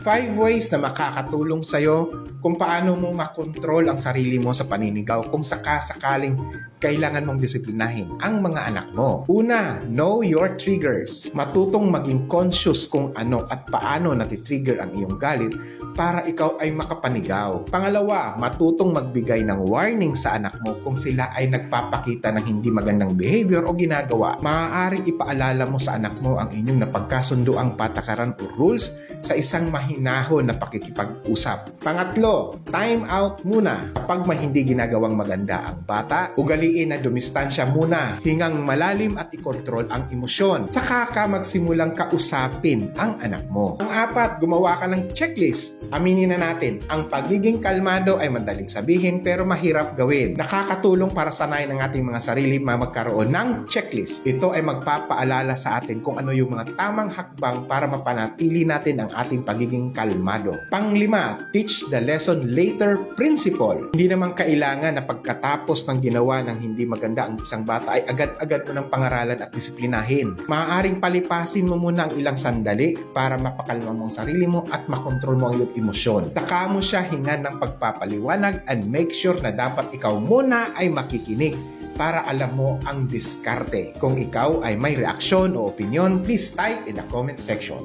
5 ways na makakatulong sa'yo kung paano mo makontrol ang sarili mo sa paninigaw kung sakasakaling kailangan mong disiplinahin ang mga anak mo. Una, know your triggers. Matutong maging conscious kung ano at paano natitrigger ang iyong galit para ikaw ay makapanigaw. Pangalawa, matutong magbigay ng warning sa anak mo kung sila ay nagpapakita ng hindi magandang behavior o ginagawa. Maaaring ipaalala mo sa anak mo ang inyong napagkasunduang patakaran o rules sa isang mahinahon na pakikipag-usap. Pangatlo, time out muna. Kapag may hindi ginagawang maganda ang bata, ugaliin na dumistansya muna, hingang malalim at ikontrol ang emosyon. Saka ka magsimulang kausapin ang anak mo. Ang apat, gumawa ka ng checklist. Aminin na natin, ang pagiging kalmado ay madaling sabihin pero mahirap gawin. Nakakatulong para sanayin ang ating mga sarili magkaroon ng checklist. Ito ay magpapaalala sa atin kung ano yung mga tamang hakbang para mapanatili natin ang ating pagiging kalmado. Panglima, teach the lesson later principle. Hindi naman kailangan na pagkatapos ng ginawa ng hindi maganda ang isang bata ay agad-agad mo ng pangaralan at disiplinahin. Maaaring palipasin mo muna ang ilang sandali para mapakalma mo ang sarili mo at makontrol mo ang iyong emosyon. Saka mo siya hingan ng pagpapaliwanag and make sure na dapat ikaw muna ay makikinig para alam mo ang diskarte. Kung ikaw ay may reaksyon o opinion, please type in the comment section.